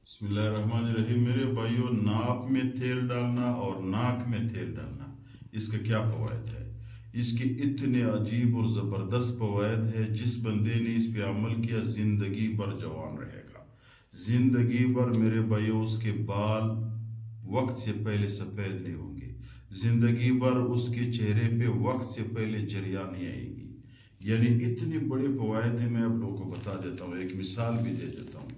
بسم اللہ الرحمن الرحیم. میرے بھائیوں، ناپ میں تیل ڈالنا اور ناک میں تیل ڈالنا، اس کا کیا فوائد ہے؟ اس کے اتنے عجیب اور زبردست فوائد ہے، جس بندے نے اس پہ عمل کیا زندگی بھر جوان رہے گا. زندگی بھر میرے بھائیوں اس کے بال وقت سے پہلے سفید نہیں ہوں گے. زندگی بھر اس کے چہرے پہ وقت سے پہلے جریان نہیں آئے گی. یعنی اتنے بڑے فوائد ہیں. میں آپ لوگوں کو بتا دیتا ہوں، ایک مثال بھی دے دیتا ہوں.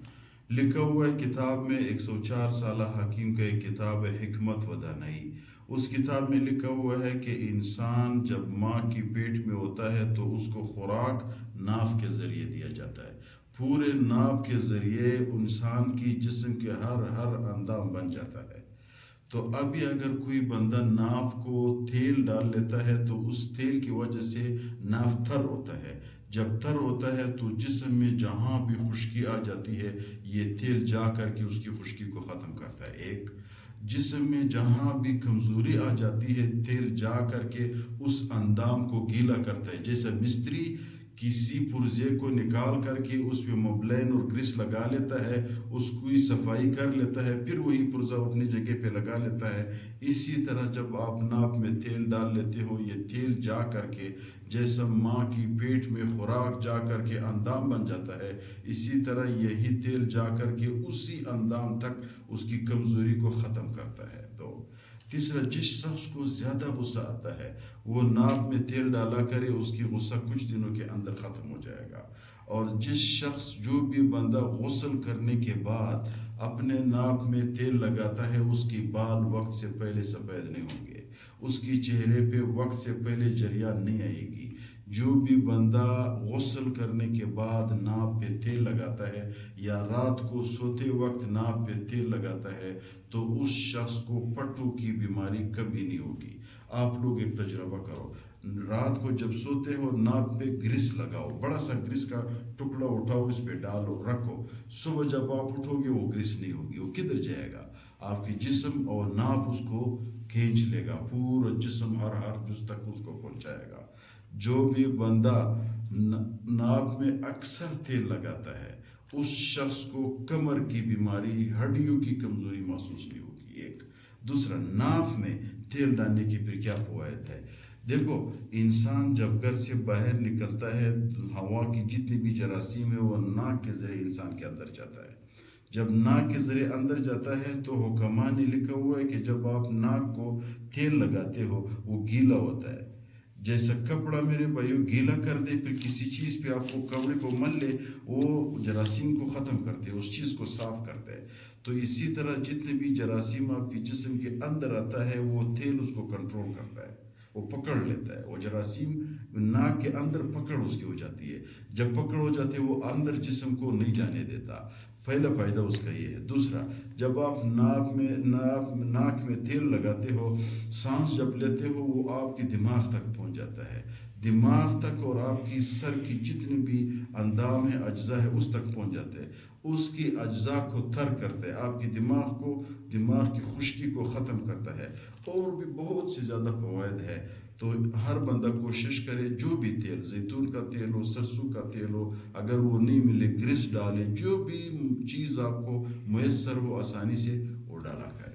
لکھا ہوا ہے کتاب میں، 104 سالہ حکیم کا ایک کتاب ہے، حکمت و دانائی. اس کتاب میں لکھا ہوا ہے کہ انسان جب ماں کی پیٹ میں ہوتا ہے تو اس کو خوراک ناف کے ذریعے دیا جاتا ہے. پورے ناف کے ذریعے انسان کی جسم کے ہر اندام بن جاتا ہے. تو ابھی اگر کوئی بندہ ناف کو تیل ڈال لیتا ہے تو اس تیل کی وجہ سے ناف تھر ہوتا ہے. جب تر ہوتا ہے تو جسم میں جہاں بھی خشکی آ جاتی ہے یہ تیل جا کر کے اس کی خشکی کو ختم کرتا ہے. ایک جسم میں جہاں بھی کمزوری آ جاتی ہے تیل جا کر کے اس اندام کو گیلا کرتا ہے. جیسے مستری کسی پرزے کو نکال کر کے اس پہ مبلین اور گریس لگا لیتا ہے، اس کی صفائی کر لیتا ہے، پھر وہی پرزہ اپنی جگہ پہ لگا لیتا ہے. اسی طرح جب آپ ناپ میں تیل ڈال لیتے ہو، یہ تیل جا کر کے جیسا ماں کی پیٹ میں خوراک جا کر کے اندام بن جاتا ہے، اسی طرح یہی تیل جا کر کے اسی اندام تک اس کی کمزوری کو ختم کرتا ہے. تو تیسرا، جس شخص کو زیادہ غصہ آتا ہے وہ ناپ میں تیل ڈالا کرے، اس کی غصہ کچھ دنوں کے اندر ختم ہو جائے گا. اور جو بھی بندہ غسل کرنے کے بعد اپنے ناپ میں تیل لگاتا ہے اس کی بال وقت سے پہلے سفید نہیں ہوں گے، اس کی چہرے پہ وقت سے پہلے جریان نہیں آئے گی. جو بھی بندہ غسل کرنے کے بعد ناپ پہ تیل لگاتا ہے یا رات کو سوتے وقت ناپ پہ تیل لگاتا ہے تو اس شخص کو پٹو کی بیماری کبھی نہیں ہوگی. آپ لوگ ایک تجربہ کرو، رات کو جب سوتے ہو ناپ پہ گریس لگاؤ، بڑا سا گریس کا ٹکڑا اٹھاؤ، اس پہ ڈالو رکھو. صبح جب آپ اٹھو گے وہ گریس نہیں ہوگی. وہ کدھر جائے گا؟ آپ کی جسم اور ناپ اس کو کھینچ لے گا، پورا جسم ہر جز تک اس کو پہنچائے گا. جو بھی بندہ ناپ میں اکثر تیل لگاتا ہے اس شخص کو کمر کی بیماری، ہڈیوں کی کمزوری محسوس نہیں ہوگی. ایک دوسرا، ناف میں تیل ڈالنے کی پھر کیا فوائد ہے؟ دیکھو، انسان جب گھر سے باہر نکلتا ہے ہوا کی جتنی بھی جراثیم ہے وہ ناک کے ذریعے انسان کے اندر جاتا ہے. جب ناک کے ذریعے اندر جاتا ہے تو حکماء نے لکھا ہوا ہے کہ جب آپ ناک کو تیل لگاتے ہو وہ گیلا ہوتا ہے. جیسا کپڑا میرے بھائیو گیلا کر دے پھر کسی چیز پہ آپ کو کپڑے کو مل لے، وہ جراثیم کو ختم کرتے، اس چیز کو صاف کرتا ہے. تو اسی طرح جتنے بھی جراثیم آپ کی جسم کے اندر آتا ہے وہ تیل اس کو کنٹرول کرتا ہے، وہ پکڑ لیتا ہے. وہ جراثیم ناک کے اندر پکڑ اس کی ہو جاتی ہے. جب پکڑ ہو جاتی ہے وہ اندر جسم کو نہیں جانے دیتا. پہلا فائدہ اس کا یہ ہے. دوسرا، جب آپ ناک میں تیل لگاتے ہو، سانس جب لیتے ہو وہ آپ کے دماغ تک پہنچ جاتا ہے. دماغ تک اور آپ کی سر کی جتنے بھی اندام ہے، اجزاء ہے، اس تک پہنچ جاتے ہیں. اس کی اجزاء کو تر کرتا ہے، آپ کی دماغ کی خشکی کو ختم کرتا ہے. اور بھی بہت سے زیادہ فوائد ہے. تو ہر بندہ کوشش کرے، جو بھی تیل، زیتون کا تیل ہو، سرسوں کا تیل ہو، اگر وہ نہیں ملے گریس ڈالے، جو بھی چیز آپ کو میسر ہو آسانی سے وہ ڈالا کرے.